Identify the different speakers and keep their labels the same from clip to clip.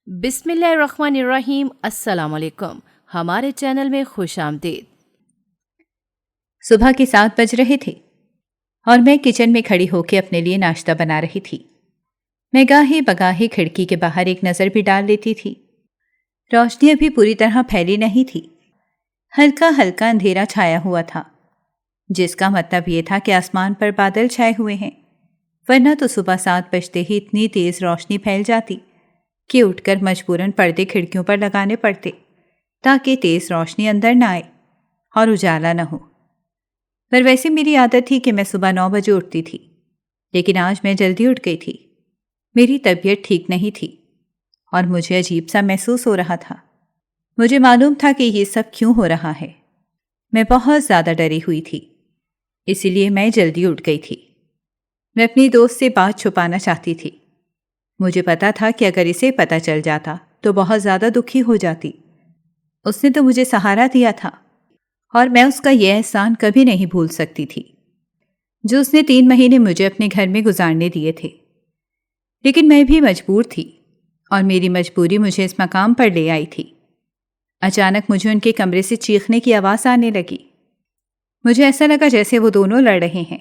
Speaker 1: بسم اللہ الرحمن الرحیم۔ السلام علیکم، ہمارے چینل میں خوش آمدید۔
Speaker 2: صبح کے 7 بج رہے تھے اور میں کچن میں کھڑی ہو کے اپنے لیے ناشتہ بنا رہی تھی۔ میں گاہے بگاہے کھڑکی کے باہر ایک نظر بھی ڈال لیتی تھی۔ روشنی ابھی پوری طرح پھیلی نہیں تھی، ہلکا ہلکا اندھیرا چھایا ہوا تھا، جس کا مطلب یہ تھا کہ آسمان پر بادل چھائے ہوئے ہیں، ورنہ تو صبح 7 بجتے ہی اتنی تیز روشنی پھیل جاتی کہ اٹھ کر مجبوراً پردے کھڑکیوں پر لگانے پڑتے تاکہ تیز روشنی اندر نہ آئے اور اجالا نہ ہو۔ پر ویسے میری عادت تھی کہ میں صبح 9 بجے اٹھتی تھی، لیکن آج میں جلدی اٹھ گئی تھی۔ میری طبیعت ٹھیک نہیں تھی اور مجھے عجیب سا محسوس ہو رہا تھا۔ مجھے معلوم تھا کہ یہ سب کیوں ہو رہا ہے۔ میں بہت زیادہ ڈری ہوئی تھی، اسی لیے میں جلدی اٹھ گئی تھی۔ میں اپنی دوست سے بات چھپانا چاہتی تھی۔ مجھے پتا تھا کہ اگر اسے پتہ چل جاتا تو بہت زیادہ دکھی ہو جاتی۔ اس نے تو مجھے سہارا دیا تھا اور میں اس کا یہ احسان کبھی نہیں بھول سکتی تھی جو اس نے 3 مہینے مجھے اپنے گھر میں گزارنے دیے تھے۔ لیکن میں بھی مجبور تھی اور میری مجبوری مجھے اس مقام پر لے آئی تھی۔ اچانک مجھے ان کے کمرے سے چیخنے کی آواز آنے لگی۔ مجھے ایسا لگا جیسے وہ دونوں لڑ رہے ہیں۔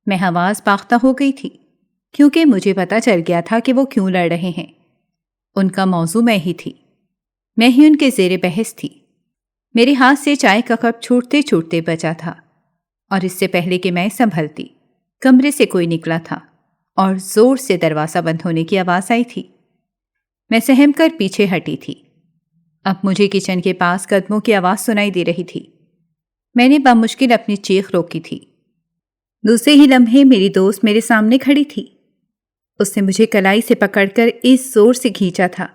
Speaker 2: میں حواس باختہ ہو گئی تھی کیونکہ مجھے پتا چل گیا تھا کہ وہ کیوں لڑ رہے ہیں۔ ان کا موضوع میں ہی تھی، میں ہی ان کے زیر بحث تھی۔ میرے ہاتھ سے چائے کا کپ چھوٹتے چھوٹتے بچا تھا اور اس سے پہلے کہ میں سنبھلتی کمرے سے کوئی نکلا تھا اور زور سے دروازہ بند ہونے کی آواز آئی تھی۔ میں سہم کر پیچھے ہٹی تھی۔ اب مجھے کچن کے پاس قدموں کی آواز سنائی دے رہی تھی۔ میں نے بمشکل اپنی چیخ روکی تھی۔ دوسرے ہی لمحے میری دوست میرے سامنے کھڑی تھی۔ اس نے مجھے کلائی سے پکڑ کر اس زور سے کھینچا تھا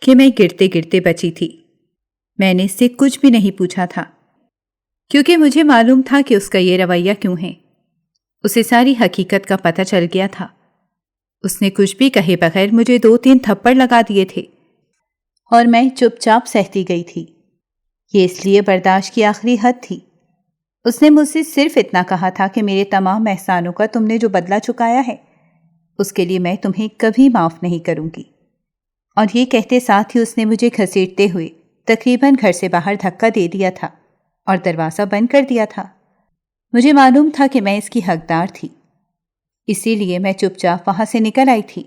Speaker 2: کہ میں گرتے گرتے بچی تھی۔ میں نے اس سے کچھ بھی نہیں پوچھا تھا کیونکہ مجھے معلوم تھا کہ اس کا یہ رویہ کیوں ہے۔ اسے ساری حقیقت کا پتہ چل گیا تھا۔ اس نے کچھ بھی کہے بغیر مجھے 2-3 تھپڑ لگا دیے تھے اور میں چپ چاپ سہتی گئی تھی۔ یہ اس لیے برداشت کی آخری حد تھی۔ اس نے مجھ سے صرف اتنا کہا تھا کہ میرے تمام احسانوں کا تم نے جو بدلہ چکایا ہے اس کے لیے میں تمہیں کبھی معاف نہیں کروں گی۔ اور یہ کہتے ساتھ ہی اس نے مجھے گھسیٹتے ہوئے تقریباً گھر سے باہر دھکا دے دیا تھا اور دروازہ بند کر دیا تھا۔ مجھے معلوم تھا کہ میں اس کی حقدار تھی، اسی لیے میں چپ چاپ وہاں سے نکل آئی تھی۔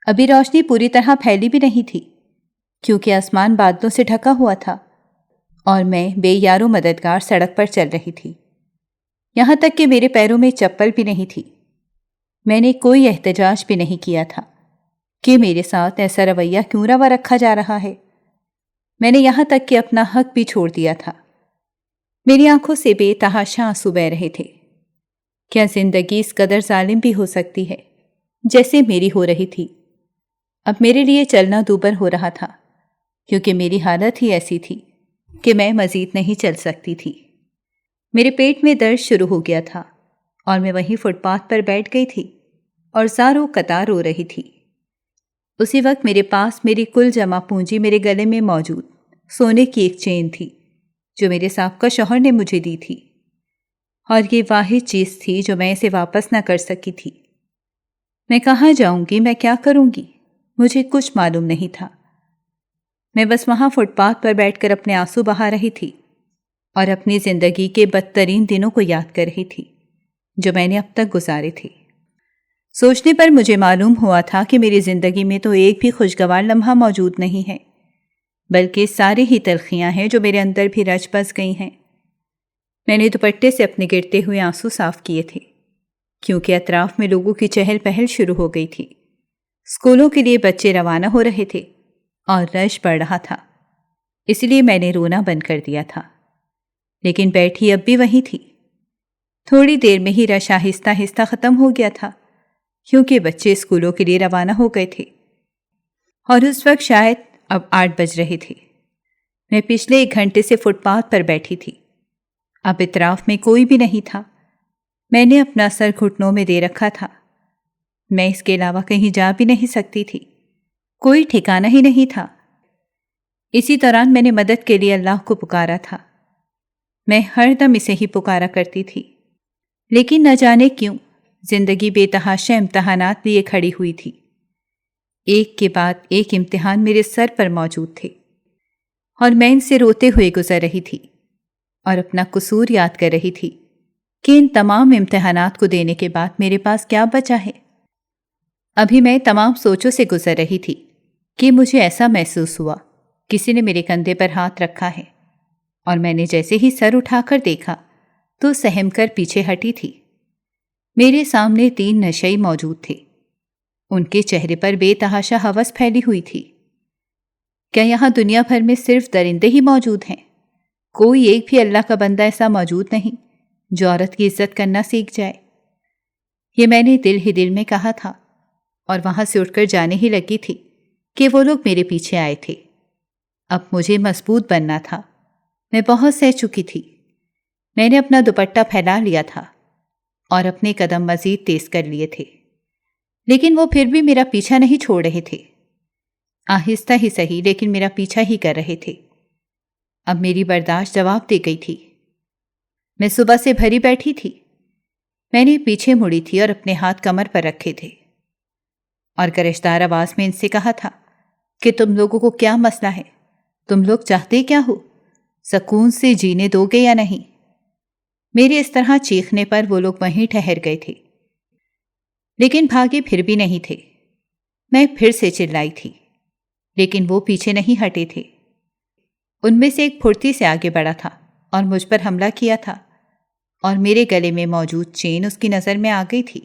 Speaker 2: ابھی روشنی پوری طرح پھیلی بھی نہیں تھی کیونکہ آسمان بادلوں سے ڈھکا ہوا تھا اور میں بے یار و مددگار سڑک پر چل رہی تھی، یہاں تک کہ میرے پیروں میں چپل بھی نہیں تھی۔ میں نے کوئی احتجاج بھی نہیں کیا تھا کہ میرے ساتھ ایسا رویہ کیوں روا رکھا جا رہا ہے۔ میں نے یہاں تک کہ اپنا حق بھی چھوڑ دیا تھا۔ میری آنکھوں سے بے تحاشا آنسو بہہ رہے تھے۔ کیا زندگی اس قدر ظالم بھی ہو سکتی ہے جیسے میری ہو رہی تھی؟ اب میرے لیے چلنا دوبر ہو رہا تھا کیونکہ میری حالت ہی ایسی تھی کہ میں مزید نہیں چل سکتی تھی۔ میرے پیٹ میں درد شروع ہو گیا تھا اور میں وہیں فٹ پاتھ پر بیٹھ گئی تھی اور زاروں قطار رو رہی تھی۔ اسی وقت میرے پاس میری کل جمع پونجی میرے گلے میں موجود سونے کی ایک چین تھی جو میرے سابقہ شوہر نے مجھے دی تھی، اور یہ واحد چیز تھی جو میں اسے واپس نہ کر سکی تھی۔ میں کہاں جاؤں گی، میں کیا کروں گی، مجھے کچھ معلوم نہیں تھا۔ میں بس وہاں فٹ پاتھ پر بیٹھ کر اپنے آنسو بہا رہی تھی اور اپنی زندگی کے بدترین دنوں کو یاد کر رہی تھی جو میں نے اب تک گزارے تھے۔ سوچنے پر مجھے معلوم ہوا تھا کہ میری زندگی میں تو ایک بھی خوشگوار لمحہ موجود نہیں ہے، بلکہ ساری ہی تلخیاں ہیں جو میرے اندر بھی رچ بس گئی ہیں۔ میں نے دوپٹے سے اپنے گرتے ہوئے آنسو صاف کیے تھے کیونکہ اطراف میں لوگوں کی چہل پہل شروع ہو گئی تھی۔ اسکولوں کے لیے بچے روانہ ہو رہے تھے اور رش بڑھ رہا تھا، اس لیے میں نے رونا بند کر دیا تھا، لیکن بیٹھی اب بھی وہیں تھی۔ تھوڑی دیر میں ہی رش آہستہ آہستہ ختم ہو گیا تھا کیونکہ بچے اسکولوں کے لیے روانہ ہو گئے تھے اور اس وقت شاید اب 8 بج رہے تھے۔ میں پچھلے 1 گھنٹے سے فٹ پاتھ پر بیٹھی تھی۔ اب اطراف میں کوئی بھی نہیں تھا۔ میں نے اپنا سر گھٹنوں میں دے رکھا تھا۔ میں اس کے علاوہ کہیں جا بھی نہیں سکتی تھی، کوئی ٹھکانہ ہی نہیں تھا۔ اسی دوران میں نے مدد کے لیے اللہ کو پکارا تھا۔ میں ہر دم اسے ہی پکارا کرتی تھی، لیکن نہ جانے کیوں زندگی بے تحاشا امتحانات لیے کھڑی ہوئی تھی۔ ایک کے بعد ایک امتحان میرے سر پر موجود تھے اور میں ان سے روتے ہوئے گزر رہی تھی اور اپنا قصور یاد کر رہی تھی کہ ان تمام امتحانات کو دینے کے بعد میرے پاس کیا بچا ہے۔ ابھی میں تمام سوچوں سے گزر رہی تھی کہ مجھے ایسا محسوس ہوا کسی نے میرے کندھے پر ہاتھ رکھا ہے، اور میں نے جیسے ہی سر اٹھا کر دیکھا تو سہم کر پیچھے ہٹی تھی۔ میرے سامنے 3 نشئی موجود تھے۔ ان کے چہرے پر بے تحاشا ہوس پھیلی ہوئی تھی۔ کیا یہاں دنیا بھر میں صرف درندے ہی موجود ہیں؟ کوئی ایک بھی اللہ کا بندہ ایسا موجود نہیں جو عورت کی عزت کرنا سیکھ جائے؟ یہ میں نے دل ہی دل میں کہا تھا، اور وہاں سے اٹھ کر جانے ہی لگی تھی کہ وہ لوگ میرے پیچھے آئے تھے۔ اب مجھے مضبوط بننا تھا۔ میں بہت سہ چکی تھی۔ میں نے اپنا دوپٹہ پھیلا لیا تھا اور اپنے قدم مزید تیز کر لیے تھے، لیکن وہ پھر بھی میرا پیچھا نہیں چھوڑ رہے تھے۔ آہستہ ہی صحیح، لیکن میرا پیچھا ہی کر رہے تھے۔ اب میری برداشت جواب دے گئی تھی۔ میں صبح سے بھری بیٹھی تھی۔ میں نے پیچھے مڑی تھی اور اپنے ہاتھ کمر پر رکھے تھے اور گرجدار آواز میں ان سے کہا تھا کہ تم لوگوں کو کیا مسئلہ ہے؟ تم لوگ چاہتے کیا ہو؟ سکون سے جینے دو گے یا نہیں؟ میرے اس طرح چیخنے پر وہ لوگ وہیں ٹھہر گئے تھے، لیکن بھاگے پھر بھی نہیں تھے۔ میں پھر سے چلائی تھی، لیکن وہ پیچھے نہیں ہٹے تھے۔ ان میں سے ایک پھرتی سے آگے بڑھا تھا اور مجھ پر حملہ کیا تھا، اور میرے گلے میں موجود چین اس کی نظر میں آ گئی تھی۔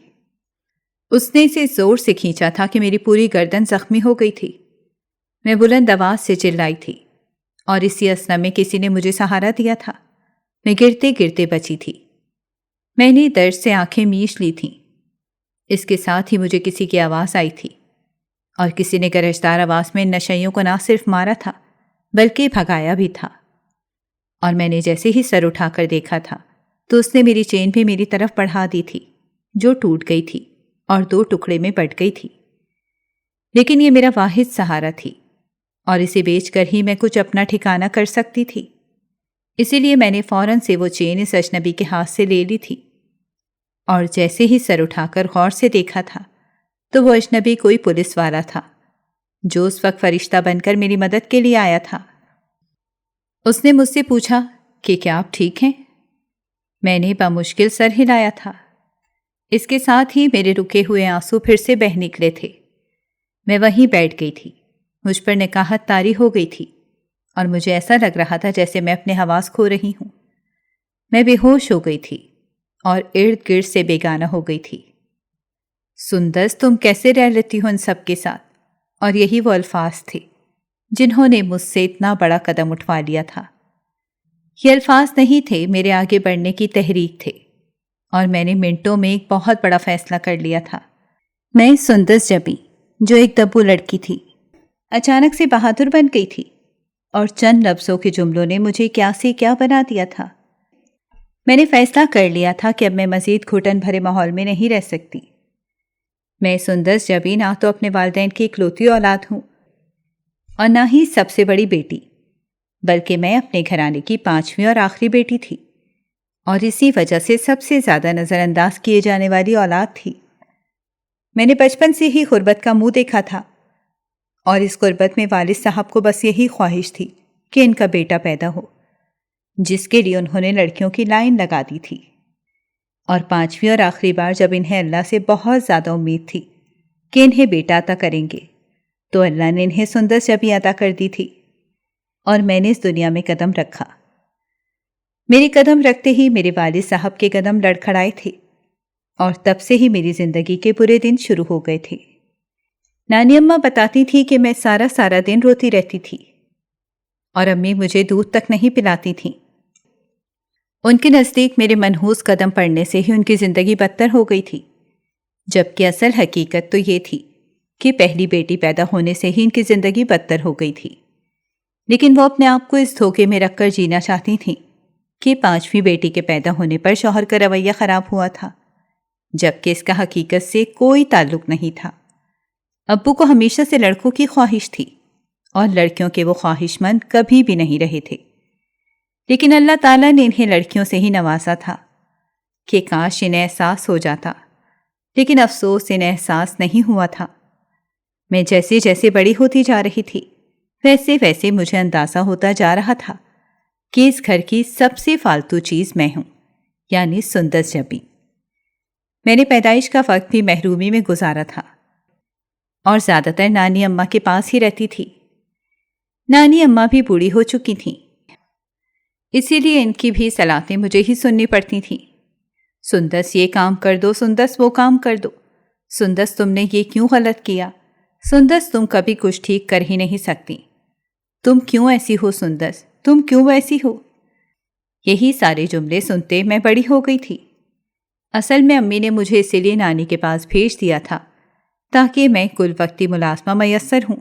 Speaker 2: اس نے اسے زور سے کھینچا تھا کہ میری پوری گردن زخمی ہو گئی تھی۔ میں بلند آواز سے چلائی تھی، اور اسی اثنا میں کسی نے مجھے سہارا دیا تھا۔ میں گرتے گرتے بچی تھی۔ میں نے درد سے آنکھیں میچ لی تھیں۔ اس کے ساتھ ہی مجھے کسی کی آواز آئی تھی، اور کسی نے گرجدار آواز میں نشئیوں کو نہ صرف مارا تھا بلکہ بھگایا بھی تھا۔ اور میں نے جیسے ہی سر اٹھا کر دیکھا تھا تو اس نے میری چین بھی میری طرف بڑھا دی تھی، جو ٹوٹ گئی تھی اور 2 ٹکڑے میں بٹ گئی تھی۔ لیکن یہ میرا واحد سہارا تھی، اور اسے بیچ کر ہی میں کچھ اپنا ٹھکانہ کر سکتی تھی۔ اسی لیے میں نے فوراً سے وہ چین اس اجنبی کے ہاتھ سے لے لی تھی، اور جیسے ہی سر اٹھا کر غور سے دیکھا تھا تو وہ اجنبی کوئی پولیس والا تھا جو اس وقت فرشتہ بن کر میری مدد کے لیے آیا تھا۔ اس نے مجھ سے پوچھا کہ کیا آپ ٹھیک ہیں؟ میں نے بمشکل سر ہلایا تھا۔ اس کے ساتھ ہی میرے رکے ہوئے آنسو پھر سے بہہ نکلے تھے۔ میں وہیں بیٹھ گئی تھی۔ مجھ پر نکاہت طاری ہو گئی تھی، اور مجھے ایسا لگ رہا تھا جیسے میں اپنے حواس کھو رہی ہوں۔ میں بے ہوش ہو گئی تھی اور ارد گرد سے بیگانہ ہو گئی تھی۔ سندس، تم کیسے رہ لیتی ہو ان سب کے ساتھ؟ اور یہی وہ الفاظ تھے جنہوں نے مجھ سے اتنا بڑا قدم اٹھوا لیا تھا۔ یہ الفاظ نہیں تھے، میرے آگے بڑھنے کی تحریک تھے، اور میں نے منٹوں میں ایک بہت بڑا فیصلہ کر لیا تھا۔ میں سندس جبی، جو ایک دبو لڑکی تھی، اچانک سے بہادر بن گئی تھی، اور چند لفظوں کے جملوں نے مجھے کیا سے کیا بنا دیا تھا۔ میں نے فیصلہ کر لیا تھا کہ اب میں مزید گھٹن بھرے ماحول میں نہیں رہ سکتی۔ میں سندس جبی نہ تو اپنے والدین کی اکلوتی اولاد ہوں اور نہ ہی سب سے بڑی بیٹی، بلکہ میں اپنے گھرانے کی 5ویں اور آخری بیٹی تھی، اور اسی وجہ سے سب سے زیادہ نظر انداز کیے جانے والی اولاد تھی۔ میں نے بچپن سے ہی غربت کا منہ دیکھا تھا، اور اس غربت میں والد صاحب کو بس یہی خواہش تھی کہ ان کا بیٹا پیدا ہو، جس کے لیے انہوں نے لڑکیوں کی لائن لگا دی تھی۔ اور 5ویں اور آخری بار جب انہیں اللہ سے بہت زیادہ امید تھی کہ انہیں بیٹا عطا کریں گے، تو اللہ نے انہیں سندس جبی عطا کر دی تھی، اور میں نے اس دنیا میں قدم رکھا۔ میرے قدم رکھتے ہی میرے والد صاحب کے قدم لڑکھڑائے تھے، اور تب سے ہی میری زندگی کے برے دن شروع ہو گئے تھے۔ نانی اماں بتاتی تھی کہ میں سارا دن روتی رہتی تھی، اور امی مجھے دودھ تک نہیں پلاتی تھیں۔ ان کے نزدیک میرے منحوس قدم پڑنے سے ہی ان کی زندگی بدتر ہو گئی تھی، جبکہ اصل حقیقت تو یہ تھی کہ پہلی بیٹی پیدا ہونے سے ہی ان کی زندگی بدتر ہو گئی تھی۔ لیکن وہ اپنے آپ کو اس دھوکے میں رکھ کر جینا چاہتی تھیں کہ 5ویں بیٹی کے پیدا ہونے پر شوہر کا رویہ خراب ہوا تھا، جبکہ اس کا حقیقت سے کوئی تعلق نہیں تھا۔ ابو کو ہمیشہ سے لڑکوں کی خواہش تھی، اور لڑکیوں کے وہ خواہش مند کبھی بھی نہیں رہے تھے، لیکن اللہ تعالیٰ نے انہیں لڑکیوں سے ہی نوازا تھا کہ کاش انہیں احساس ہو جاتا، لیکن افسوس انہیں احساس نہیں ہوا تھا۔ میں جیسے جیسے بڑی ہوتی جا رہی تھی ویسے ویسے مجھے اندازہ ہوتا جا رہا تھا کہ اس گھر کی سب سے فالتو چیز میں ہوں، یعنی سندس جبی۔ میں نے پیدائش کا وقت بھی محرومی میں گزارا تھا اور زیادہ تر نانی اماں کے پاس ہی رہتی تھی۔ نانی اماں بھی بوڑھی ہو چکی تھیں، اسی لیے ان کی بھی صلاحیں مجھے ہی سننی پڑتی تھیں۔ سندس یہ کام کر دو، سندس وہ کام کر دو، سندس تم نے یہ کیوں غلط کیا، سندس تم کبھی کچھ ٹھیک کر ہی نہیں سکتی، تم کیوں ایسی ہو سندس، تم کیوں ویسی ہو۔ یہی سارے جملے سنتے میں بڑی ہو گئی تھی۔ اصل میں امی نے مجھے اسی لیے نانی کے پاس بھیج دیا تھا تاکہ میں کل وقتی ملازمہ میسر ہوں،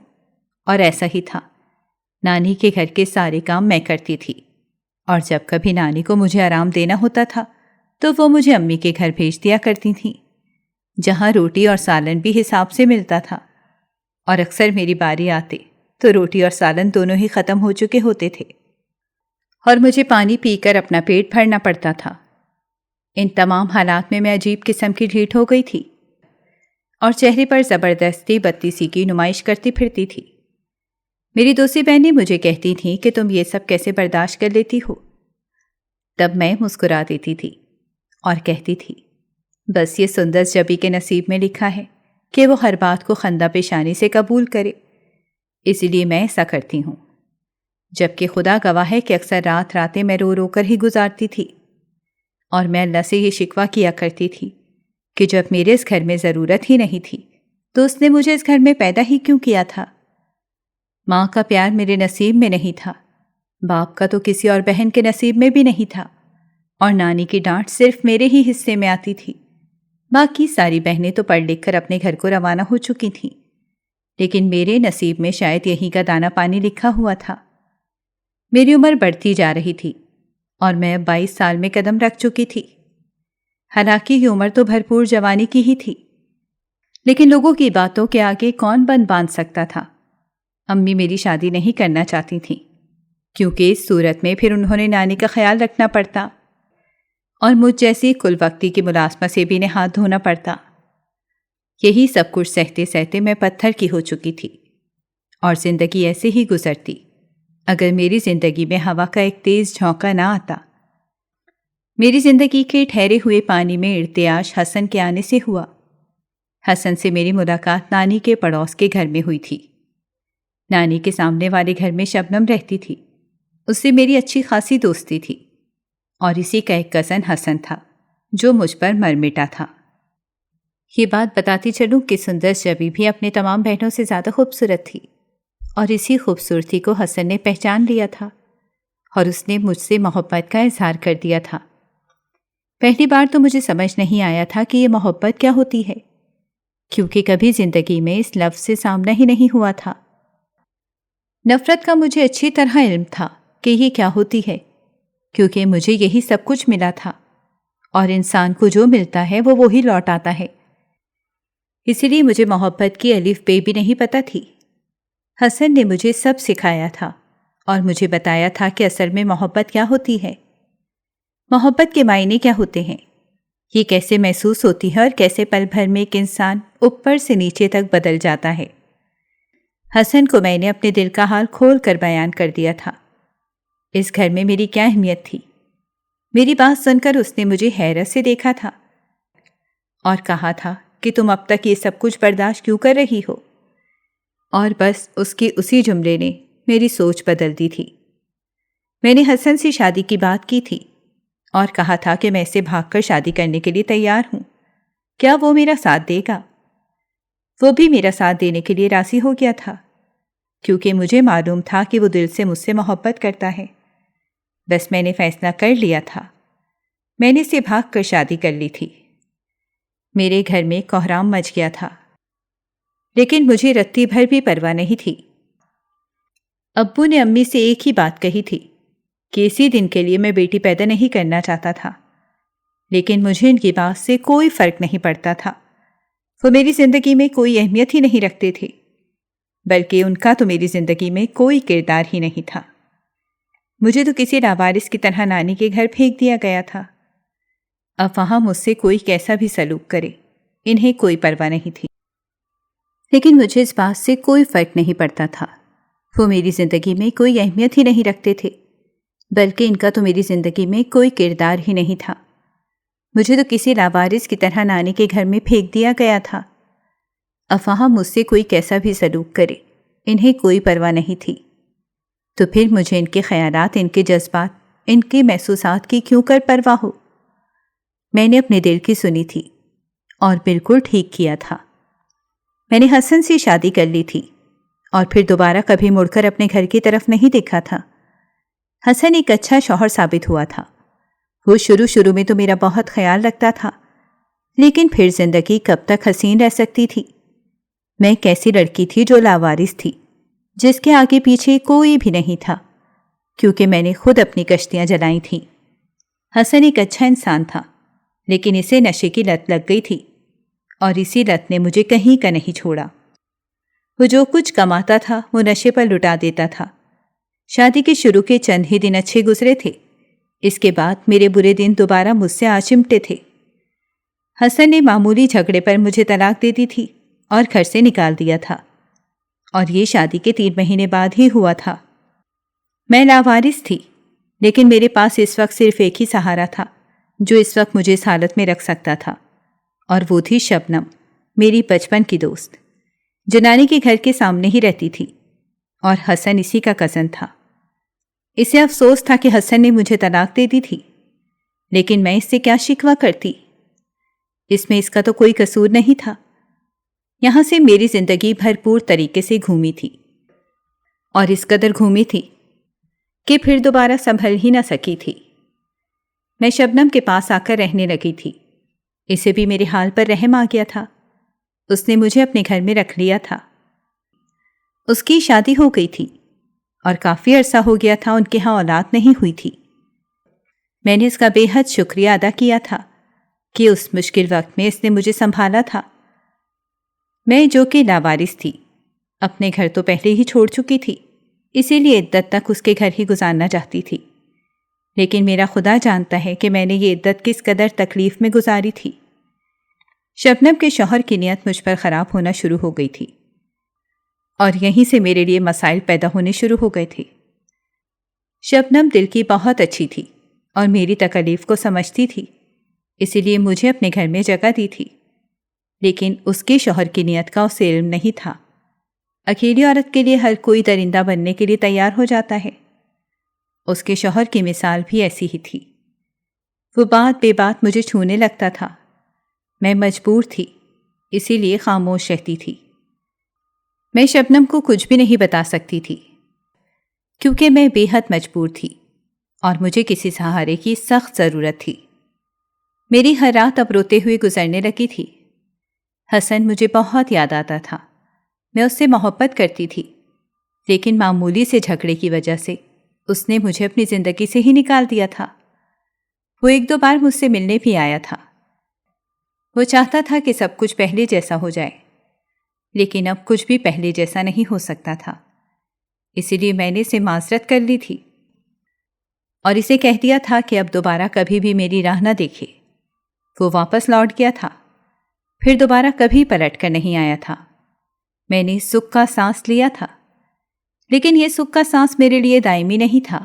Speaker 2: اور ایسا ہی تھا۔ نانی کے گھر کے سارے کام میں کرتی تھی، اور جب کبھی نانی کو مجھے آرام دینا ہوتا تھا تو وہ مجھے امی کے گھر بھیج دیا کرتی تھیں، جہاں روٹی اور سالن بھی حساب سے ملتا تھا، اور اکثر میری باری آتے تو روٹی اور سالن دونوں ہی ختم ہو چکے ہوتے تھے، اور مجھے پانی پی کر اپنا پیٹ بھرنا پڑتا تھا۔ ان تمام حالات میں عجیب قسم کی ڈھیٹ ہو گئی تھی اور چہرے پر زبردستی بدتیسی کی نمائش کرتی پھرتی تھی۔ میری دوسری بہنیں مجھے کہتی تھیں کہ تم یہ سب کیسے برداشت کر لیتی ہو؟ تب میں مسکرا دیتی تھی اور کہتی تھی، بس یہ سندس جبی کے نصیب میں لکھا ہے کہ وہ ہر بات کو خندہ پیشانی سے قبول کرے، اسی لیے میں ایسا کرتی ہوں۔ جبکہ خدا گواہ ہے کہ اکثر راتیں میں رو رو کر ہی گزارتی تھی، اور میں اللہ سے یہ شکوہ کیا کرتی تھی کہ جب میرے اس گھر میں ضرورت ہی نہیں تھی تو اس نے مجھے اس گھر میں پیدا ہی کیوں کیا تھا۔ ماں کا پیار میرے نصیب میں نہیں تھا، باپ کا تو کسی اور بہن کے نصیب میں بھی نہیں تھا، اور نانی کی ڈانٹ صرف میرے ہی حصے میں آتی تھی۔ باقی ساری بہنیں تو پڑھ لکھ کر اپنے گھر کو روانہ ہو چکی تھیں، لیکن میرے نصیب میں شاید یہی کا دانہ پانی لکھا ہوا تھا۔ میری عمر بڑھتی جا رہی تھی اور میں اب 22 سال میں قدم رکھ چکی تھی۔ حالانکہ یہ عمر تو بھرپور جوانی کی ہی تھی، لیکن لوگوں کی باتوں کے آگے کون بند باندھ سکتا تھا۔ امی میری شادی نہیں کرنا چاہتی تھیں، کیونکہ اس صورت میں پھر انہوں نے نانی کا خیال رکھنا پڑتا اور مجھ جیسی کل وقتی کی ملازمہ سے بھی ہاتھ دھونا پڑتا۔ یہی سب کچھ سہتے سہتے میں پتھر کی ہو چکی تھی، اور زندگی ایسے ہی گزرتی اگر میری زندگی میں ہوا کا ایک تیز جھونکا نہ آتا۔ میری زندگی کے ٹھہرے ہوئے پانی میں ارتعاش حسن کے آنے سے ہوا۔ حسن سے میری ملاقات نانی کے پڑوس کے گھر میں ہوئی تھی۔ نانی کے سامنے والے گھر میں شبنم رہتی تھی، اس سے میری اچھی خاصی دوستی تھی، اور اسی کا ایک کزن حسن تھا جو مجھ پر مر مٹا تھا۔ یہ بات بتاتی چلوں کہ سندس جبی بھی اپنے تمام بہنوں سے زیادہ خوبصورت تھی، اور اسی خوبصورتی کو حسن نے پہچان لیا تھا اور اس نے مجھ سے محبت کا اظہار کر دیا تھا۔ پہلی بار تو مجھے سمجھ نہیں آیا تھا کہ یہ محبت کیا ہوتی ہے، کیونکہ کبھی زندگی میں اس لفظ سے سامنا ہی نہیں ہوا تھا۔ نفرت کا مجھے اچھی طرح علم تھا کہ یہ کیا ہوتی ہے، کیونکہ مجھے یہی سب کچھ ملا تھا، اور انسان کو جو ملتا ہے وہ وہی لوٹ آتا ہے۔ اسی لیے مجھے محبت کی الف بے بھی نہیں پتہ تھی۔ حسن نے مجھے سب سکھایا تھا اور مجھے بتایا تھا کہ اصل میں محبت کیا ہوتی ہے، محبت کے معنی کیا ہوتے ہیں، یہ کیسے محسوس ہوتی ہے اور کیسے پل بھر میں ایک انسان اوپر سے نیچے تک بدل جاتا ہے۔ حسن کو میں نے اپنے دل کا حال کھول کر بیان کر دیا تھا۔ اس گھر میں میری کیا اہمیت تھی؟ میری بات سن کر اس نے مجھے حیرت سے دیکھا تھا اور کہا تھا کہ تم اب تک یہ سب کچھ برداشت کیوں کر رہی ہو؟ اور بس اس کے اسی جملے نے میری سوچ بدل دی تھی۔ میں نے حسن سے شادی کی بات کی تھی اور کہا تھا کہ میں اسے بھاگ کر شادی کرنے کے لیے تیار ہوں، کیا وہ میرا ساتھ دے گا؟ وہ بھی میرا ساتھ دینے کے لیے راضی ہو گیا تھا، کیونکہ مجھے معلوم تھا کہ وہ دل سے مجھ سے محبت کرتا ہے۔ بس میں نے فیصلہ کر لیا تھا، میں نے اسے بھاگ کر شادی کر لی تھی۔ میرے گھر میں کوہرام مچ گیا تھا، لیکن مجھے رتی بھر بھی پرواہ نہیں تھی۔ ابو نے امی سے ایک ہی بات کہی تھی کہ اسی دن کے لیے میں بیٹی پیدا نہیں کرنا چاہتا تھا، لیکن مجھے ان کی بات سے کوئی فرق نہیں پڑتا تھا۔ وہ میری زندگی میں کوئی اہمیت ہی نہیں رکھتے تھے، بلکہ ان کا تو میری زندگی میں کوئی کردار ہی نہیں تھا۔ مجھے تو کسی لاوارث کی طرح نانی کے گھر پھینک دیا گیا تھا۔ اب وہاں مجھ سے کوئی کیسا بھی سلوک کرے، انہیں کوئی پرواہ نہیں تھی۔ لیکن مجھے اس بات سے کوئی فرق نہیں پڑتا تھا۔ وہ میری زندگی میں کوئی اہمیت ہی نہیں رکھتے تھے، بلکہ ان کا تو میری زندگی میں کوئی کردار ہی نہیں تھا۔ مجھے تو کسی لاوارث کی طرح نانی کے گھر میں پھینک دیا گیا تھا۔ اب وہاں مجھ سے کوئی کیسا بھی سلوک کرے، انہیں کوئی پرواہ نہیں تھی۔ تو پھر مجھے ان کے خیالات، ان کے جذبات، ان کے محسوسات کی کیوں کر پرواہ ہو؟ میں نے اپنے دل کی سنی تھی اور بالکل ٹھیک کیا تھا۔ میں نے حسن سے شادی کر لی تھی اور پھر دوبارہ کبھی مڑ کر اپنے گھر کی طرف نہیں دیکھا تھا۔ حسن ایک اچھا شوہر ثابت ہوا تھا۔ وہ شروع میں تو میرا بہت خیال رکھتا تھا، لیکن پھر زندگی کب تک حسین رہ سکتی تھی؟ میں کیسی لڑکی تھی جو لاوارث تھی، جس کے آگے پیچھے کوئی بھی نہیں تھا، کیونکہ میں نے خود اپنی کشتیاں جلائی تھیں۔ حسن ایک اچھا انسان تھا، لیکن اسے نشے کی لت لگ گئی تھی، اور اسی لت نے مجھے کہیں کا نہیں چھوڑا۔ وہ جو کچھ کماتا تھا وہ نشے پر لٹا دیتا تھا۔ شادی کے شروع کے چند ہی دن اچھے گزرے تھے، اس کے بعد میرے برے دن دوبارہ مجھ سے آ چمٹے تھے۔ حسن نے معمولی جھگڑے پر مجھے طلاق دے دی تھی اور گھر سے نکال دیا تھا، اور یہ شادی کے 3 مہینے بعد ہی ہوا تھا۔ میں لاوارث تھی، لیکن میرے پاس اس وقت صرف ایک ہی سہارا تھا جو اس وقت مجھے اس حالت میں رکھ سکتا تھا، اور وہ تھی شبنم، میری بچپن کی دوست، جو نانی کے گھر کے سامنے ہی رہتی تھی، اور حسن اسی کا کزن تھا۔ اسے افسوس تھا کہ حسن نے مجھے طلاق دے دی تھی، لیکن میں اس سے کیا شکوہ کرتی؟ اس میں اس کا تو کوئی قصور نہیں تھا۔ یہاں سے میری زندگی بھرپور طریقے سے گھومی تھی، اور اس قدر گھومی تھی کہ پھر دوبارہ سنبھل ہی نہ سکی تھی۔ میں شبنم کے پاس آ کر رہنے لگی تھی۔ اسے بھی میرے حال پر رحم آ گیا تھا۔ اس نے مجھے اپنے گھر میں رکھ لیا تھا۔ اس کی شادی ہو گئی تھی، اور کافی عرصہ ہو گیا تھا ان کے ہاں اولاد نہیں ہوئی تھی۔ میں نے اس کا بے حد شکریہ ادا کیا تھا کہ اس مشکل وقت میں اس نے مجھے سنبھالا تھا۔ میں جو کہ لاوارث تھی، اپنے گھر تو پہلے ہی چھوڑ چکی تھی، اسی لیے عدت تک اس کے گھر ہی گزارنا چاہتی تھی، لیکن میرا خدا جانتا ہے کہ میں نے یہ عدت کس قدر تکلیف میں گزاری تھی۔ شبنم کے شوہر کی نیت مجھ پر خراب ہونا شروع ہو گئی تھی، اور یہیں سے میرے لیے مسائل پیدا ہونے شروع ہو گئے تھے۔ شبنم دل کی بہت اچھی تھی اور میری تکلیف کو سمجھتی تھی، اسی لیے مجھے اپنے گھر میں جگہ دی تھی، لیکن اس کے شوہر کی نیت کا اسے علم نہیں تھا۔ اکیلی عورت کے لیے ہر کوئی درندہ بننے کے لیے تیار ہو جاتا ہے۔ اس کے شوہر کی مثال بھی ایسی ہی تھی۔ وہ بات بے بات مجھے چھونے لگتا تھا۔ میں مجبور تھی، اسی لیے خاموش رہتی تھی۔ میں شبنم کو کچھ بھی نہیں بتا سکتی تھی، کیونکہ میں بے حد مجبور تھی اور مجھے کسی سہارے کی سخت ضرورت تھی۔ میری ہر رات اب روتے ہوئے گزرنے لگی تھی۔ حسن مجھے بہت یاد آتا تھا۔ میں اس سے محبت کرتی تھی، لیکن معمولی سے جھگڑے کی وجہ سے اس نے مجھے اپنی زندگی سے ہی نکال دیا تھا۔ وہ 1-2 بار مجھ سے ملنے بھی آیا تھا۔ وہ چاہتا تھا کہ سب کچھ پہلے جیسا ہو جائے، لیکن اب کچھ بھی پہلے جیسا نہیں ہو سکتا تھا۔ اسی لیے میں نے اسے معذرت کر لی تھی اور اسے کہہ دیا تھا کہ اب دوبارہ کبھی بھی میری راہ نہ دیکھے۔ وہ واپس لوٹ گیا تھا، پھر دوبارہ کبھی پلٹ کر نہیں آیا تھا۔ میں نے سکھ کا سانس لیا تھا، لیکن یہ سکھ کا سانس میرے لیے دائمی نہیں تھا۔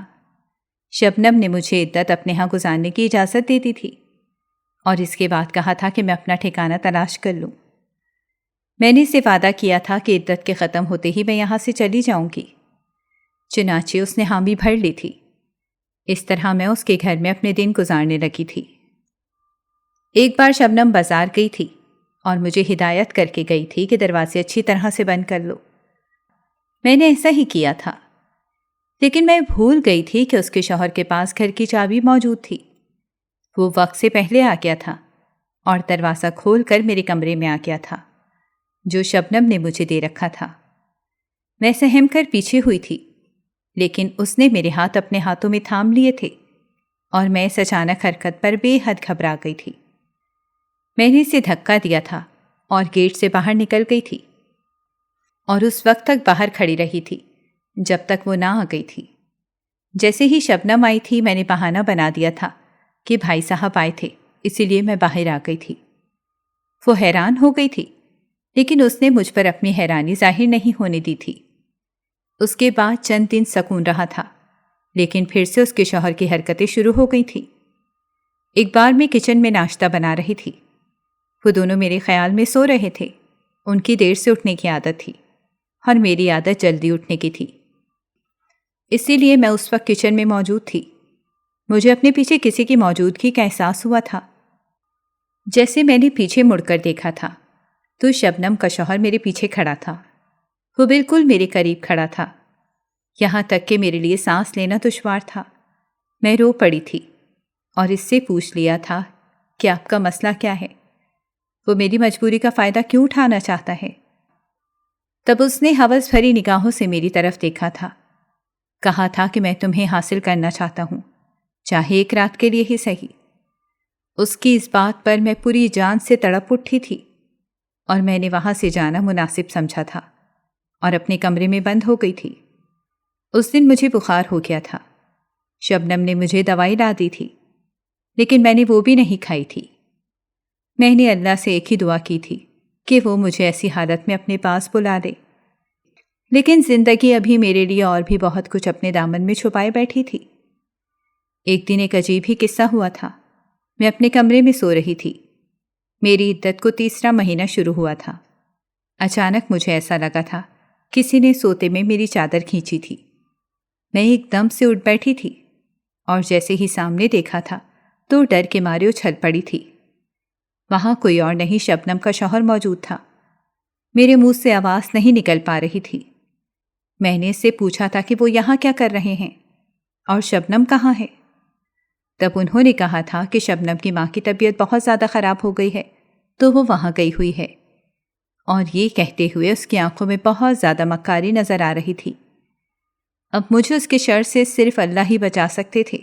Speaker 2: شبنم نے مجھے عدت اپنے ہاں گزارنے کی اجازت دے دی تھی، اور اس کے بعد کہا تھا کہ میں اپنا ٹھکانہ تلاش کر لوں۔ میں نے اسے وعدہ کیا تھا کہ عدت کے ختم ہوتے ہی میں یہاں سے چلی جاؤں گی۔ چنانچہ اس نے حامی بھر لی تھی۔ اس طرح میں اس کے گھر میں اپنے دن گزارنے لگی تھی۔ ایک بار شبنم بازار گئی تھی اور مجھے ہدایت کر کے گئی تھی کہ دروازے اچھی طرح سے بند کر لو۔ میں نے ایسا ہی کیا تھا، لیکن میں بھول گئی تھی کہ اس کے شوہر کے پاس گھر کی چابی موجود تھی۔ وہ وقت سے پہلے آ گیا تھا اور دروازہ کھول کر میرے کمرے میں آ گیا تھا، جو شبنم نے مجھے دے رکھا تھا۔ میں سہم کر پیچھے ہوئی تھی، لیکن اس نے میرے ہاتھ اپنے ہاتھوں میں تھام لیے تھے، اور میں اس اچانک حرکت پر بے حد گھبرا گئی تھی۔ میں نے اسے دھکا دیا تھا اور گیٹ سے باہر نکل گئی تھی، اور اس وقت تک باہر کھڑی رہی تھی جب تک وہ نہ آ گئی تھی۔ جیسے ہی شبنم آئی تھی میں نے بہانہ بنا دیا تھا کہ بھائی صاحب آئے تھے، اسی لیے میں باہر آ گئی تھی۔ وہ حیران ہو گئی تھی، لیکن اس نے مجھ پر اپنی حیرانی ظاہر نہیں ہونے دی تھی۔ اس کے بعد چند دن سکون رہا تھا، لیکن پھر سے اس کے شوہر کی حرکتیں شروع ہو گئی تھیں۔ ایک بار میں کچن میں ناشتہ بنا رہی تھی۔ وہ دونوں میرے خیال میں سو رہے تھے۔ ان کی دیر سے اٹھنے کی عادت تھی اور میری عادت جلدی اٹھنے کی تھی، اسی لیے میں اس وقت کچن میں موجود تھی۔ مجھے اپنے پیچھے کسی کی موجودگی کا احساس ہوا تھا۔ جیسے میں نے پیچھے مڑ کر دیکھا تھا تو شبنم کا شوہر میرے پیچھے کھڑا تھا۔ وہ بالکل میرے قریب کھڑا تھا، یہاں تک کہ میرے لیے سانس لینا دشوار تھا۔ میں رو پڑی تھی اور اس سے پوچھ لیا تھا کہ آپ کا مسئلہ کیا ہے؟ وہ میری مجبوری کا فائدہ کیوں اٹھانا چاہتا ہے؟ تب اس نے ہوس بھری نگاہوں سے میری طرف دیکھا تھا۔ کہا تھا کہ میں تمہیں حاصل کرنا چاہتا ہوں، چاہے ایک رات کے لیے ہی صحیح۔ اس کی اس بات پر میں پوری جان سے تڑپ اٹھی تھی اور میں نے وہاں سے جانا مناسب سمجھا تھا اور اپنے کمرے میں بند ہو گئی تھی۔ اس دن مجھے بخار ہو گیا تھا۔ شبنم نے مجھے دوائی لا دی تھی، لیکن میں نے وہ بھی نہیں کھائی تھی۔ میں نے اللہ سے ایک ہی دعا کی تھی کہ وہ مجھے ایسی حالت میں اپنے پاس بلا لے، لیکن زندگی ابھی میرے لیے اور بھی بہت کچھ اپنے دامن میں چھپائے بیٹھی تھی۔ ایک دن ایک عجیب ہی قصہ ہوا تھا۔ میں اپنے کمرے میں سو رہی تھی۔ میری عدت کو 3 مہینہ شروع ہوا تھا۔ اچانک مجھے ایسا لگا تھا کسی نے سوتے میں میری چادر کھینچی تھی۔ میں ایک دم سے اٹھ بیٹھی تھی اور جیسے ہی سامنے دیکھا تھا تو ڈر کے مارے اچھل پڑی تھی۔ وہاں کوئی اور نہیں، شبنم کا شوہر موجود تھا۔ میرے منہ سے آواز نہیں نکل پا رہی تھی۔ میں نے اس سے پوچھا تھا کہ وہ یہاں کیا کر رہے ہیں اور شبنم کہاں ہے؟ تب انہوں نے کہا تھا کہ شبنم کی ماں کی طبیعت بہت زیادہ خراب ہو گئی ہے تو وہ وہاں گئی ہوئی ہے، اور یہ کہتے ہوئے اس کی آنکھوں میں بہت زیادہ مکاری نظر آ رہی تھی۔ اب مجھے اس کے شر سے صرف اللہ ہی بچا سکتے تھے۔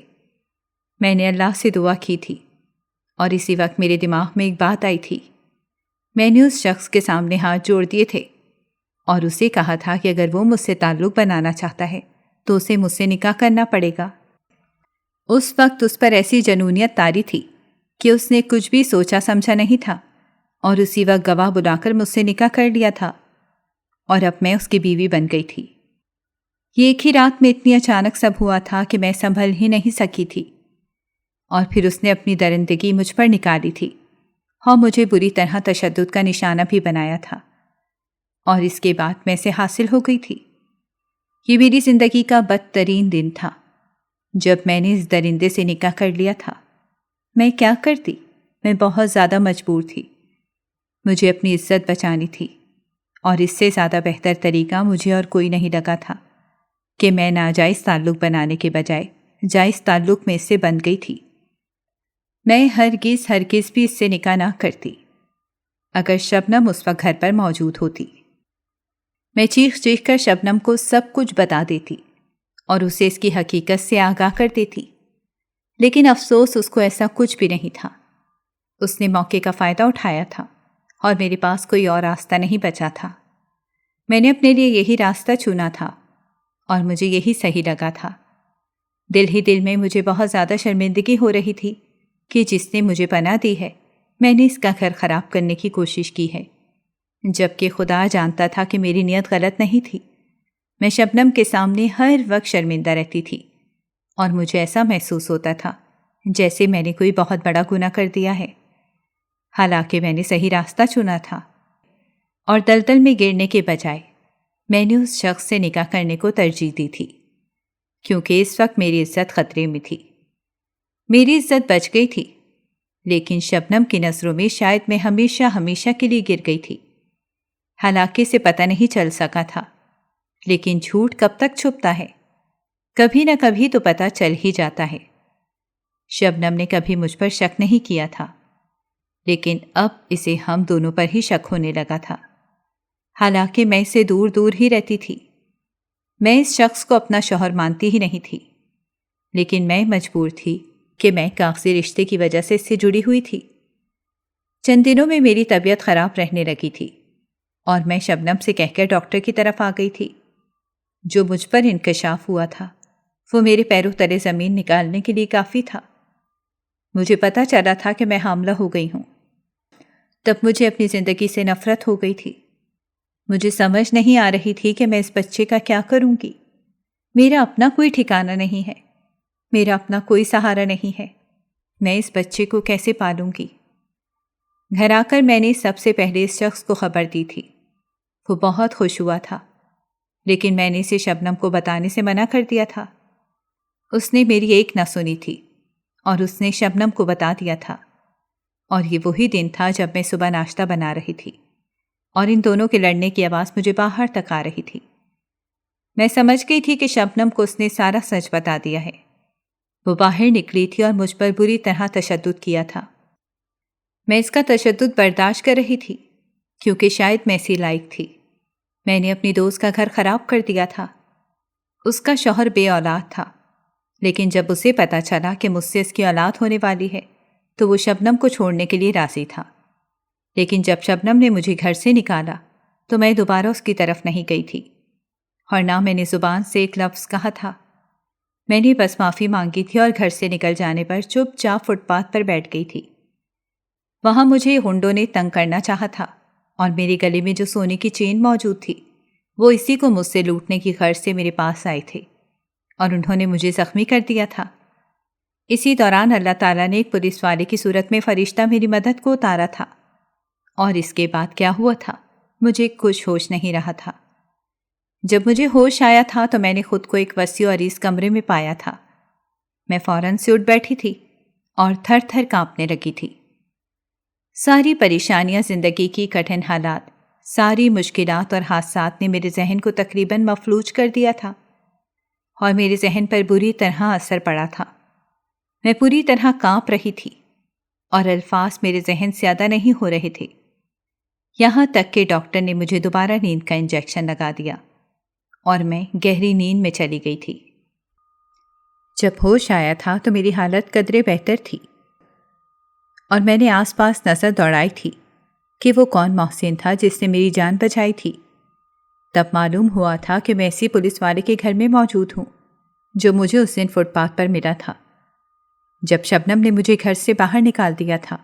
Speaker 2: میں نے اللہ سے دعا کی تھی اور اسی وقت میرے دماغ میں ایک بات آئی تھی۔ میں نے اس شخص کے سامنے ہاتھ جوڑ دیے تھے اور اسے کہا تھا کہ اگر وہ مجھ سے تعلق بنانا چاہتا ہے تو اسے مجھ سے نکاح کرنا پڑے گا۔ اس وقت اس پر ایسی جنونیت طاری تھی کہ اس نے کچھ بھی سوچا سمجھا نہیں تھا اور اسی وقت گواہ بلا کر مجھ سے نکاح کر لیا تھا، اور اب میں اس کی بیوی بن گئی تھی۔ یہ ایک ہی رات میں اتنی اچانک سب ہوا تھا کہ میں سنبھل ہی نہیں سکی تھی، اور پھر اس نے اپنی درندگی مجھ پر نکالی تھی اور مجھے بری طرح تشدد کا نشانہ بھی بنایا تھا، اور اس کے بعد میں سے حاصل ہو گئی تھی۔ یہ میری زندگی کا بدترین دن تھا جب میں نے اس درندے سے نکاح کر لیا تھا۔ میں کیا کرتی؟ میں بہت زیادہ مجبور تھی۔ مجھے اپنی عزت بچانی تھی، اور اس سے زیادہ بہتر طریقہ مجھے اور کوئی نہیں لگا تھا کہ میں ناجائز تعلق بنانے کے بجائے جائز تعلق میں اس سے بن گئی تھی۔ میں ہرگز بھی اس سے نکاح نہ کرتی اگر شبنم اس وقت گھر پر موجود ہوتی۔ میں چیخ چیخ کر شبنم کو سب کچھ بتا دیتی اور اسے اس کی حقیقت سے آگاہ کر دیتی، لیکن افسوس اس کو ایسا کچھ بھی نہیں تھا۔ اس نے موقع کا فائدہ اٹھایا تھا اور میرے پاس کوئی اور راستہ نہیں بچا تھا۔ میں نے اپنے لیے یہی راستہ چنا تھا اور مجھے یہی صحیح لگا تھا۔ دل ہی دل میں مجھے بہت زیادہ شرمندگی ہو رہی تھی کہ جس نے مجھے پناہ دی ہے میں نے اس کا گھر خراب کرنے کی کوشش کی ہے، جبکہ خدا جانتا تھا کہ میری نیت غلط نہیں تھی۔ میں شبنم کے سامنے ہر وقت شرمندہ رہتی تھی اور مجھے ایسا محسوس ہوتا تھا جیسے میں نے کوئی بہت بڑا گناہ کر دیا ہے، حالانکہ میں نے صحیح راستہ چنا تھا، اور دلدل میں گرنے کے بجائے میں نے اس شخص سے نکاح کرنے کو ترجیح دی تھی، کیونکہ اس وقت میری عزت خطرے میں تھی۔ میری عزت بچ گئی تھی، لیکن شبنم کی نظروں میں شاید میں ہمیشہ کے لیے گر گئی تھی۔ حالانکہ سے پتہ نہیں چل سکا تھا، لیکن جھوٹ کب تک چھپتا ہے؟ کبھی نہ کبھی تو پتہ چل ہی جاتا ہے۔ شبنم نے کبھی مجھ پر شک نہیں کیا تھا، لیکن اب اسے ہم دونوں پر ہی شک ہونے لگا تھا، حالانکہ میں اسے دور دور ہی رہتی تھی۔ میں اس شخص کو اپنا شوہر مانتی ہی نہیں تھی، لیکن میں مجبور تھی کہ میں کاغذی رشتے کی وجہ سے اس سے جڑی ہوئی تھی۔ چند دنوں میں میری طبیعت خراب رہنے لگی تھی اور میں شبنم سے کہہ کر ڈاکٹر کی طرف آ گئی تھی۔ جو مجھ پر انکشاف ہوا تھا وہ میرے پیروں تلے زمین نکالنے کے لیے کافی تھا۔ مجھے پتہ چلا تھا کہ میں حاملہ ہو گئی ہوں۔ تب مجھے اپنی زندگی سے نفرت ہو گئی تھی۔ مجھے سمجھ نہیں آ رہی تھی کہ میں اس بچے کا کیا کروں گی۔ میرا اپنا کوئی ٹھکانہ نہیں ہے، میرا اپنا کوئی سہارا نہیں ہے۔ میں اس بچے کو کیسے پالوں گی؟ گھر آ کر میں نے سب سے پہلے اس شخص کو خبر دی تھی۔ وہ بہت خوش ہوا تھا، لیکن میں نے اسے شبنم کو بتانے سے منع کر دیا تھا۔ اس نے میری ایک نہ سنی تھی اور اس نے شبنم کو بتا دیا تھا، اور یہ وہی دن تھا جب میں صبح ناشتہ بنا رہی تھی اور ان دونوں کے لڑنے کی آواز مجھے باہر تک آ رہی تھی۔ میں سمجھ گئی تھی کہ شبنم کو اس نے سارا سچ بتا دیا ہے۔ وہ باہر نکلی تھی اور مجھ پر بری طرح تشدد کیا تھا۔ میں اس کا تشدد برداشت کر رہی تھی کیونکہ شاید میں اسی لائق تھی۔ میں نے اپنی دوست کا گھر خراب کر دیا تھا۔ اس کا شوہر بے اولاد تھا، لیکن جب اسے پتا چلا کہ مجھ سے اس کی اولاد ہونے والی ہے تو وہ شبنم کو چھوڑنے کے لیے راضی تھا۔ لیکن جب شبنم نے مجھے گھر سے نکالا تو میں دوبارہ اس کی طرف نہیں گئی تھی، اور نہ میں نے زبان سے ایک لفظ کہا تھا۔ میں نے بس معافی مانگی تھی اور گھر سے نکل جانے پر چپ چاپ فٹ پاتھ پر بیٹھ گئی تھی۔ وہاں مجھے ہنڈوں نے تنگ کرنا چاہا تھا، اور میرے گلے میں جو سونے کی چین موجود تھی وہ اسی کو مجھ سے لوٹنے کی غرض سے میرے پاس آئے تھے، اور انہوں نے مجھے زخمی کر دیا تھا۔ اسی دوران اللہ تعالیٰ نے ایک پولیس والے کی صورت میں فرشتہ میری مدد کو اتارا تھا، اور اس کے بعد کیا ہوا تھا مجھے کچھ ہوش نہیں رہا تھا۔ جب مجھے ہوش آیا تھا تو میں نے خود کو ایک وسیع و عریض کمرے میں پایا تھا۔ میں فوراً سے اٹھ بیٹھی تھی اور تھر تھر کانپنے لگی تھی۔ ساری پریشانیاں، زندگی کی کٹھن حالات، ساری مشکلات اور حادثات نے میرے ذہن کو تقریباً مفلوج کر دیا تھا، اور میرے ذہن پر بری طرح اثر پڑا تھا۔ میں پوری طرح کانپ رہی تھی اور الفاظ میرے ذہن سے ادا نہیں ہو رہے تھے، یہاں تک کہ ڈاکٹر نے مجھے دوبارہ نیند کا انجیکشن لگا دیا اور میں گہری نیند میں چلی گئی تھی۔ جب ہوش آیا تھا تو میری حالت قدرے بہتر تھی، اور میں نے آس پاس نظر دوڑائی تھی کہ وہ کون محسن تھا جس نے میری جان بچائی تھی۔ تب معلوم ہوا تھا کہ میں اسی پولیس والے کے گھر میں موجود ہوں جو مجھے اس دن فٹ پاتھ پر ملا تھا، جب شبنم نے مجھے گھر سے باہر نکال دیا تھا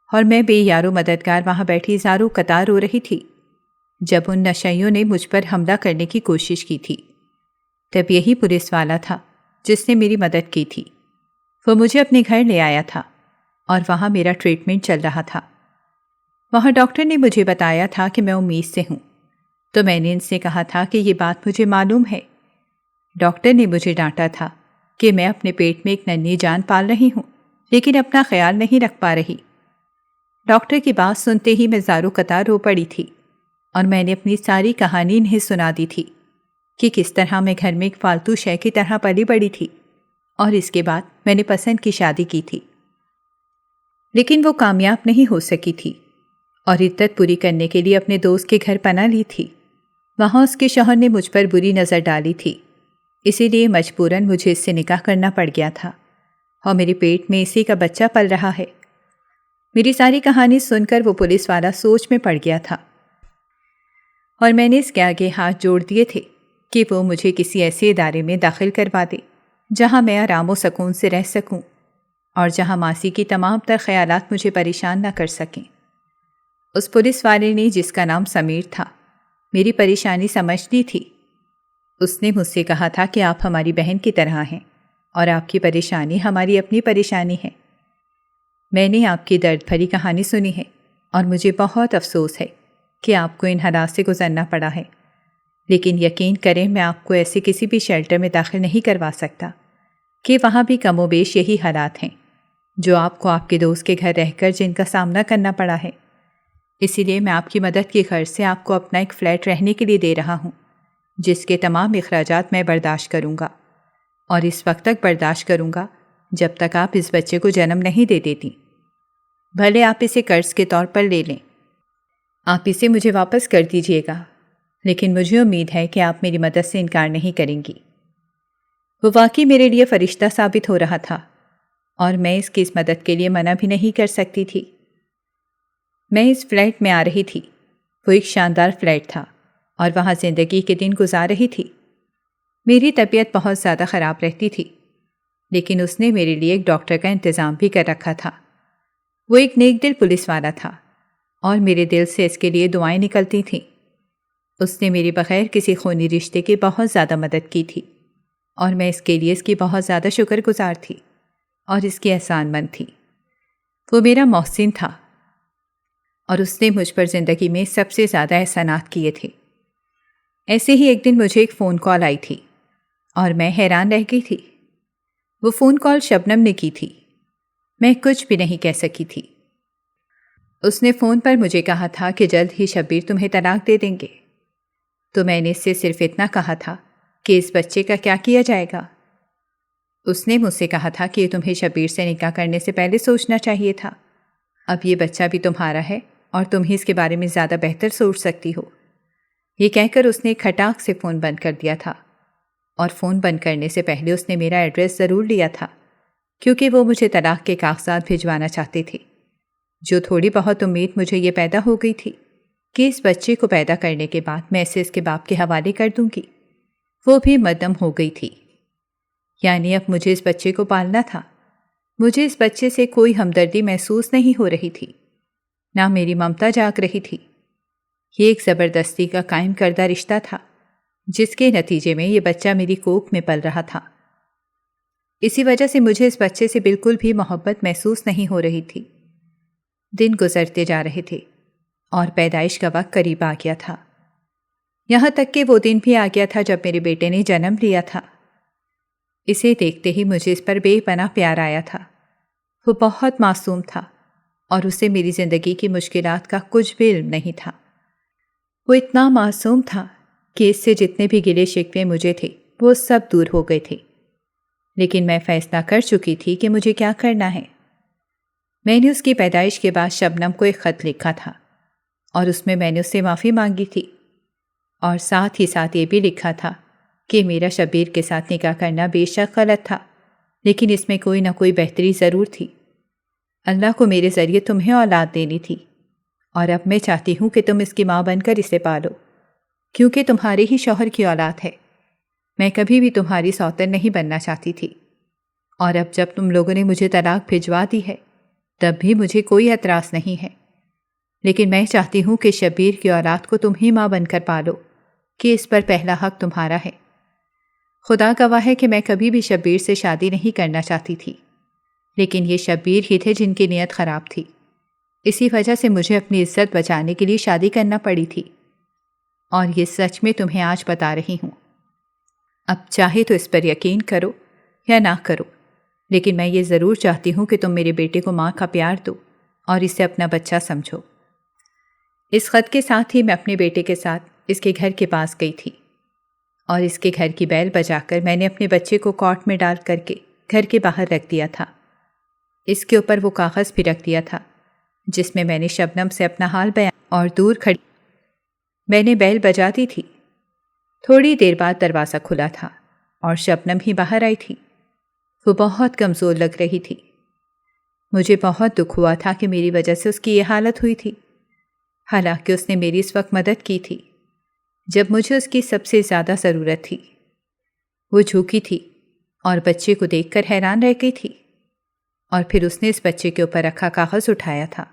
Speaker 2: اور میں بے یارو مددگار وہاں بیٹھی زارو قطار رو رہی تھی جب ان نشئیوں نے مجھ پر حملہ کرنے کی کوشش کی تھی۔ تب یہی پولیس والا تھا جس نے میری مدد کی تھی۔ وہ مجھے اپنے گھر لے آیا تھا اور وہاں میرا ٹریٹمنٹ چل رہا تھا۔ وہاں ڈاکٹر نے مجھے بتایا تھا کہ میں امید سے ہوں، تو میں نے ان سے کہا تھا کہ یہ بات مجھے معلوم ہے۔ ڈاکٹر نے مجھے ڈانٹا تھا کہ میں اپنے پیٹ میں ایک ننھی جان پال رہی ہوں لیکن اپنا خیال نہیں رکھ پا رہی۔ ڈاکٹر کی بات سنتے ہی میں زارو قطار رو پڑی تھی، اور میں نے اپنی ساری کہانی انہیں سنا دی تھی کہ کس طرح میں گھر میں ایک فالتو شے کی طرح پلی بڑی تھی، اور اس کے بعد میں نے پسند کی شادی کی تھی، لیکن وہ کامیاب نہیں ہو سکی تھی، اور عدت پوری کرنے کے لیے اپنے دوست کے گھر پناہ لی تھی۔ وہاں اس کے شوہر نے مجھ پر بری نظر ڈالی تھی، اسی لیے مجبوراً مجھے اس سے نکاح کرنا پڑ گیا تھا، اور میرے پیٹ میں اسی کا بچہ پل رہا ہے۔ میری ساری کہانی سن کر وہ پولیس والا سوچ میں پڑ گیا تھا، اور میں نے اس کے آگے ہاتھ جوڑ دیے تھے کہ وہ مجھے کسی ایسے ادارے میں داخل کروا دے جہاں میں آرام و سکون سے رہ سکوں، اور جہاں ماضی کی تمام تر خیالات مجھے پریشان نہ کر سکیں۔ اس پولیس والے نے، جس کا نام سمیر تھا، میری پریشانی سمجھ لی تھی۔ اس نے مجھ سے کہا تھا کہ آپ ہماری بہن کی طرح ہیں اور آپ کی پریشانی ہماری اپنی پریشانی ہے۔ میں نے آپ کی درد بھری کہانی سنی ہے اور مجھے بہت افسوس ہے کہ آپ کو ان حالات سے گزرنا پڑا ہے، لیکن یقین کریں میں آپ کو ایسے کسی بھی شیلٹر میں داخل نہیں کروا سکتا کہ وہاں بھی کم و بیش یہی حالات ہیں جو آپ کو آپ کے دوست کے گھر رہ کر جن کا سامنا کرنا پڑا ہے۔ اسی لیے میں آپ کی مدد کی غرض سے آپ کو اپنا ایک فلیٹ رہنے کے لیے دے رہا ہوں جس کے تمام اخراجات میں برداشت کروں گا، اور اس وقت تک برداشت کروں گا جب تک آپ اس بچے کو جنم نہیں دے دیتی۔ بھلے آپ اسے قرض کے طور پر لے لیں، آپ اسے مجھے واپس کر دیجیے گا، لیکن مجھے امید ہے کہ آپ میری مدد سے انکار نہیں کریں گی۔ وہ واقعی میرے لیے فرشتہ ثابت ہو رہا تھا، اور میں اس کی اس مدد کے لیے منع بھی نہیں کر سکتی تھی۔ میں اس فلیٹ میں آ رہی تھی، وہ ایک شاندار فلیٹ تھا، اور وہاں زندگی کے دن گزار رہی تھی۔ میری طبیعت بہت زیادہ خراب رہتی تھی، لیکن اس نے میرے لیے ایک ڈاکٹر کا انتظام بھی کر رکھا تھا۔ وہ ایک نیک دل پولیس والا تھا، اور میرے دل سے اس کے لیے دعائیں نکلتی تھیں۔ اس نے میرے بغیر کسی خونی رشتے کی بہت زیادہ مدد کی تھی اور میں اس کے لیے اس کی بہت زیادہ شکر گزار تھی اور اس کی احسان مند تھی۔ وہ میرا محسن تھا اور اس نے مجھ پر زندگی میں سب سے زیادہ احسانات کیے تھے۔ ایسے ہی ایک دن مجھے ایک فون کال آئی تھی اور میں حیران رہ گئی تھی۔ وہ فون کال شبنم نے کی تھی۔ میں کچھ بھی نہیں کہہ سکی تھی۔ اس نے فون پر مجھے کہا تھا کہ جلد ہی شبیر تمہیں طلاق دے دیں گے، تو میں نے اس سے صرف اتنا کہا تھا کہ اس بچے کا کیا کیا جائے گا۔ اس نے مجھ سے کہا تھا کہ تمہیں شبیر سے نکاح کرنے سے پہلے سوچنا چاہیے تھا۔ اب یہ بچہ بھی تمہارا ہے اور تم ہی اس کے بارے میں زیادہ بہتر سوچ سکتی ہو۔ یہ کہہ کر اس نے کھٹاک سے فون بند کر دیا تھا، اور فون بند کرنے سے پہلے اس نے میرا ایڈریس ضرور لیا تھا، کیونکہ وہ مجھے طلاق کے کاغذات بھجوانا چاہتے تھے۔ جو تھوڑی بہت امید مجھے یہ پیدا ہو گئی تھی کہ اس بچے کو پیدا کرنے کے بعد میں اسے اس کے باپ کے حوالے کر دوں گی، وہ بھی مدم ہو گئی تھی۔ یعنی اب مجھے اس بچے کو پالنا تھا۔ مجھے اس بچے سے کوئی ہمدردی محسوس نہیں ہو رہی تھی، نہ میری ممتا جاگ رہی تھی۔ یہ ایک زبردستی کا قائم کردہ رشتہ تھا، جس کے نتیجے میں یہ بچہ میری کوکھ میں پل رہا تھا۔ اسی وجہ سے مجھے اس بچے سے بالکل بھی محبت محسوس نہیں ہو رہی تھی۔ دن گزرتے جا رہے تھے اور پیدائش کا وقت قریب آ گیا تھا۔ یہاں تک کہ وہ دن بھی آ گیا تھا جب میرے بیٹے نے جنم لیا تھا۔ اسے دیکھتے ہی مجھے اس پر بے پناہ پیار آیا تھا۔ وہ بہت معصوم تھا اور اسے میری زندگی کی مشکلات کا کچھ بھی علم نہیں تھا۔ وہ اتنا معصوم تھا کہ اس سے جتنے بھی گلے شکوے مجھے تھے وہ سب دور ہو گئے تھے۔ لیکن میں فیصلہ کر چکی تھی کہ مجھے کیا کرنا ہے۔ میں نے اس کی پیدائش کے بعد شبنم کو ایک خط لکھا تھا اور اس میں نے اس سے معافی مانگی تھی، اور ساتھ ہی ساتھ یہ بھی لکھا تھا کہ میرا شبیر کے ساتھ نکاح کرنا بے شک غلط تھا، لیکن اس میں کوئی نہ کوئی بہتری ضرور تھی۔ اللہ کو میرے ذریعے تمہیں اولاد دینی تھی، اور اب میں چاہتی ہوں کہ تم اس کی ماں بن کر اسے پالو، کیونکہ تمہارے ہی شوہر کی اولاد ہے۔ میں کبھی بھی تمہاری سوتن نہیں بننا چاہتی تھی، اور اب جب تم لوگوں نے مجھے طلاق بھجوا دی ہے تب بھی مجھے کوئی اعتراض نہیں ہے، لیکن میں چاہتی ہوں کہ شبیر کی اولاد کو تم ہی ماں بن کر پالو، کہ اس پر پہلا حق تمہارا ہے۔ خدا گواہ ہے کہ میں کبھی بھی شبیر سے شادی نہیں کرنا چاہتی تھی، لیکن یہ شبیر ہی تھے جن کی نیت خراب تھی۔ اسی وجہ سے مجھے اپنی عزت بچانے کے لیے شادی کرنا پڑی تھی، اور یہ سچ میں تمہیں آج بتا رہی ہوں۔ اب چاہے تو اس پر یقین کرو یا نہ کرو، لیکن میں یہ ضرور چاہتی ہوں کہ تم میرے بیٹے کو ماں کا پیار دو اور اسے اپنا بچہ سمجھو۔ اس خط کے ساتھ ہی میں اپنے بیٹے کے ساتھ اس کے گھر کے پاس گئی تھی، اور اس کے گھر کی بیل بجا کر میں نے اپنے بچے کو کاٹ میں ڈال کر کے گھر کے باہر رکھ دیا تھا۔ اس کے اوپر وہ کاغذ بھی رکھ دیا تھا جس میں نے شبنم سے اپنا حال بیان، اور دور کھڑی میں نے بیل بجا دی تھی۔ تھوڑی دیر بعد دروازہ کھلا تھا اور شبنم ہی باہر آئی تھی۔ وہ بہت کمزور لگ رہی تھی۔ مجھے بہت دکھ ہوا تھا کہ میری وجہ سے اس کی یہ حالت ہوئی تھی، حالانکہ اس نے میری اس وقت مدد کی تھی جب مجھے اس کی سب سے زیادہ ضرورت تھی۔ وہ جھوکی تھی اور بچے کو دیکھ کر حیران رہ گئی تھی، اور پھر اس نے اس بچے کے اوپر رکھا کاغذ اٹھایا تھا،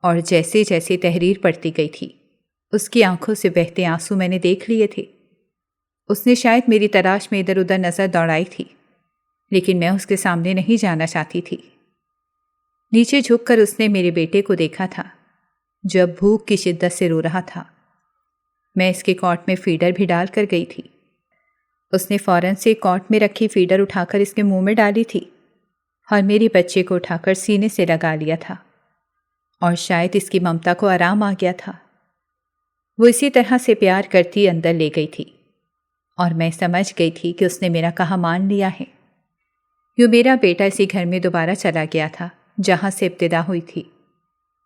Speaker 2: اور جیسے جیسے تحریر پڑتی گئی تھی اس کی آنکھوں سے بہتے آنسو میں نے دیکھ لیے تھے۔ اس نے شاید میری تلاش میں ادھر ادھر نظر دوڑائی تھی، لیکن میں اس کے سامنے نہیں جانا چاہتی تھی۔ نیچے جھک کر اس نے میرے بیٹے کو دیکھا تھا جب بھوک کی شدت سے رو رہا تھا۔ میں اس کے کاٹ میں فیڈر بھی ڈال کر گئی تھی۔ اس نے فوراً سے کاٹ میں رکھی فیڈر اٹھا کر اس کے منہ میں ڈالی تھی اور میرے بچے کو اٹھا کر سینے سے لگا لیا تھا، اور شاید اس کی ممتا کو آرام آ گیا تھا۔ وہ اسی طرح سے پیار کرتی اندر لے گئی تھی، اور میں سمجھ گئی تھی کہ اس نے میرا کہا مان لیا ہے۔ یوں میرا بیٹا اسی گھر میں دوبارہ چلا گیا تھا جہاں سے ابتدا ہوئی تھی،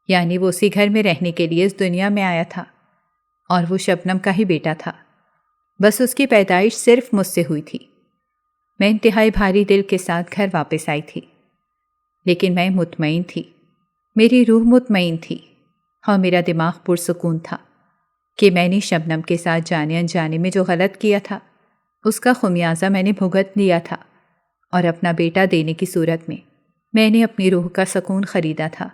Speaker 2: یعنی وہ اسی گھر میں رہنے کے لیے اس دنیا میں آیا تھا، اور وہ شبنم کا ہی بیٹا تھا۔ بس اس کی پیدائش صرف مجھ سے ہوئی تھی۔ میں انتہائی بھاری دل کے ساتھ گھر واپس آئی تھی، لیکن میں مطمئن تھی، میری روح مطمئن تھی، اور میرا دماغ پرسکون تھا کہ میں نے شبنم کے ساتھ جانے انجانے میں جو غلط کیا تھا اس کا خمیازہ میں نے بھگت لیا تھا، اور اپنا بیٹا دینے کی صورت میں نے اپنی روح کا سکون خریدا تھا۔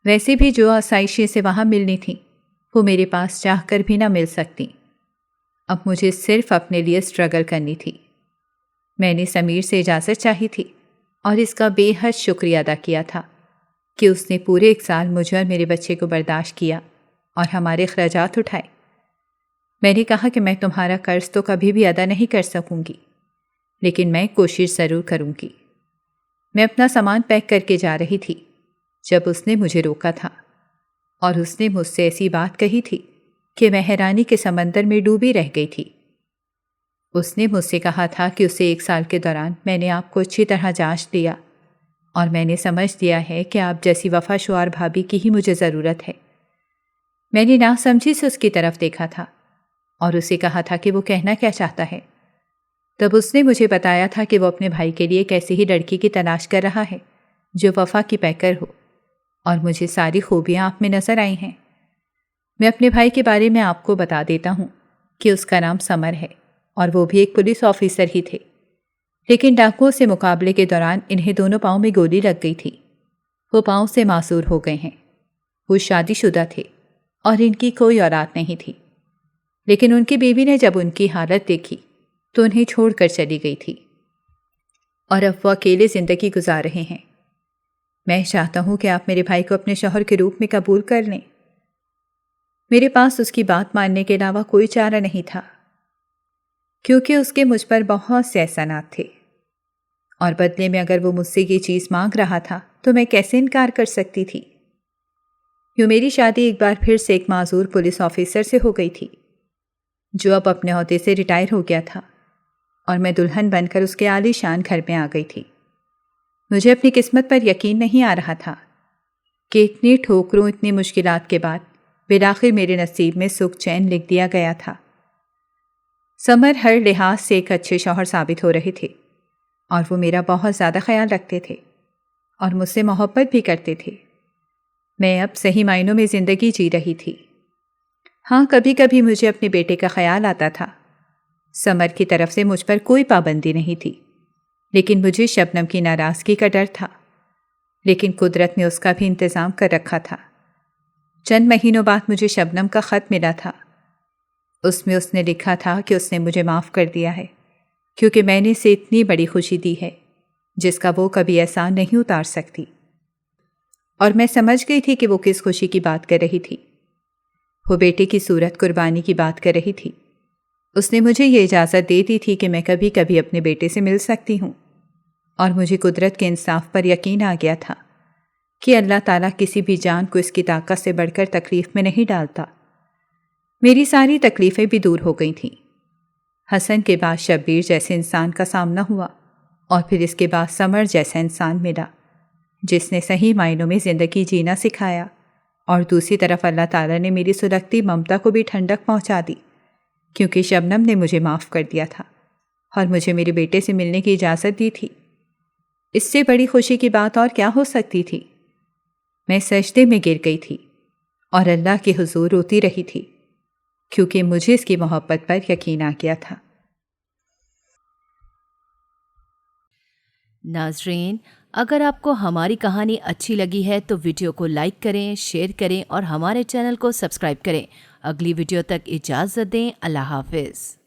Speaker 2: ویسے بھی جو آسائشیں سے وہاں ملنی تھیں وہ میرے پاس چاہ کر بھی نہ مل سکتی۔ اب مجھے صرف اپنے لیے اسٹرگل کرنی تھی۔ میں نے سمیر سے اجازت چاہی تھی اور اس کا بے حد شکریہ ادا کیا تھا کہ اس نے پورے 1 سال مجھے اور میرے بچے کو برداشت کیا اور ہمارے اخراجات اٹھائے۔ میں نے کہا کہ میں تمہارا قرض تو کبھی بھی ادا نہیں کر سکوں گی، لیکن میں کوشش ضرور کروں گی۔ میں اپنا سامان پیک کر کے جا رہی تھی جب اس نے مجھے روکا تھا، اور اس نے مجھ سے ایسی بات کہی تھی کہ میں حیرانی کے سمندر میں ڈوبی رہ گئی تھی۔ اس نے مجھ سے کہا تھا کہ اسے 1 سال کے دوران میں نے آپ کو اچھی طرح جانچ لیا اور میں نے سمجھ لیا ہے کہ آپ جیسی وفا شعار بھابھی کی ہی مجھے ضرورت ہے۔ میں نے ناسمجھی سے اس کی طرف دیکھا تھا اور اسے کہا تھا کہ وہ کہنا کیا چاہتا ہے۔ تب اس نے مجھے بتایا تھا کہ وہ اپنے بھائی کے لیے ایک ایسی ہی لڑکی کی تلاش کر رہا ہے جو وفا کی پیکر ہو، اور مجھے ساری خوبیاں آپ میں نظر آئی ہیں۔ میں اپنے بھائی کے بارے میں آپ کو بتا دیتا ہوں کہ اس کا نام سمر ہے اور وہ بھی ایک پولیس آفیسر ہی تھے، لیکن ڈاکوؤں سے مقابلے کے دوران انہیں دونوں پاؤں میں گولی لگ گئی تھی۔ وہ پاؤں سے معذور ہو گئے ہیں۔ وہ شادی شدہ تھے اور ان کی کوئی اولاد نہیں تھی، لیکن ان کی بیوی نے جب ان کی حالت دیکھی تو انہیں چھوڑ کر چلی گئی تھی، اور اب وہ اکیلے زندگی گزار رہے ہیں۔ میں چاہتا ہوں کہ آپ میرے بھائی کو اپنے شوہر کے روپ میں قبول کر لیں۔ میرے پاس اس کی بات ماننے کے علاوہ کوئی چارہ نہیں تھا، کیونکہ اس کے مجھ پر بہت سے احسانات تھے، اور بدلے میں اگر وہ مجھ سے یہ چیز مانگ رہا تھا تو میں کیسے انکار کر سکتی تھی؟ یوں میری شادی ایک بار پھر سے ایک معذور پولیس آفیسر سے ہو گئی تھی جو اب اپنے عہدے سے ریٹائر ہو گیا تھا، اور میں دلہن بن کر اس کے عالی شان گھر میں آ گئی تھی۔ مجھے اپنی قسمت پر یقین نہیں آ رہا تھا کہ اتنی ٹھوکروں، اتنی مشکلات کے بعد بالآخر میرے نصیب میں سکھ چین لکھ دیا گیا تھا۔ سمر ہر لحاظ سے ایک اچھے شوہر ثابت ہو رہے تھے، اور وہ میرا بہت زیادہ خیال رکھتے تھے اور مجھ سے محبت بھی کرتے تھے۔ میں اب صحیح معنوں میں زندگی جی رہی تھی۔ ہاں، کبھی کبھی مجھے اپنے بیٹے کا خیال آتا تھا۔ سمر کی طرف سے مجھ پر کوئی پابندی نہیں تھی، لیکن مجھے شبنم کی ناراضگی کا ڈر تھا، لیکن قدرت نے اس کا بھی انتظام کر رکھا تھا۔ چند مہینوں بعد مجھے شبنم کا خط ملا تھا۔ اس میں اس نے لکھا تھا کہ اس نے مجھے معاف کر دیا ہے کیونکہ میں نے اسے اتنی بڑی خوشی دی ہے جس کا وہ کبھی احسان نہیں اتار سکتی، اور میں سمجھ گئی تھی کہ وہ کس خوشی کی بات کر رہی تھی۔ وہ بیٹے کی صورت قربانی کی بات کر رہی تھی۔ اس نے مجھے یہ اجازت دے دی تھی کہ میں کبھی کبھی اپنے بیٹے سے مل سکتی ہوں، اور مجھے قدرت کے انصاف پر یقین آ گیا تھا کہ اللہ تعالیٰ کسی بھی جان کو اس کی طاقت سے بڑھ کر تکلیف میں نہیں ڈالتا۔ میری ساری تکلیفیں بھی دور ہو گئی تھیں۔ حسن کے بعد شبیر جیسے انسان کا سامنا ہوا، اور پھر اس کے بعد سمر جیسا انسان ملا جس نے صحیح معنوں میں زندگی جینا سکھایا، اور دوسری طرف اللہ تعالیٰ نے میری سلگتی ممتا کو بھی ٹھنڈک پہنچا دی کیونکہ شبنم نے مجھے معاف کر دیا تھا اور مجھے میرے بیٹے سے ملنے کی اجازت دی تھی۔ اس سے بڑی خوشی کی بات اور کیا ہو سکتی تھی؟ میں سجدے میں گر گئی تھی اور اللہ کے حضور روتی رہی تھی کیونکہ مجھے اس کی محبت پر یقین آ گیا تھا۔
Speaker 1: ناظرین، اگر آپ کو ہماری کہانی اچھی لگی ہے تو ویڈیو کو لائک کریں، شیئر کریں اور ہمارے چینل کو سبسکرائب کریں۔ اگلی ویڈیو تک اجازت دیں۔ اللہ حافظ۔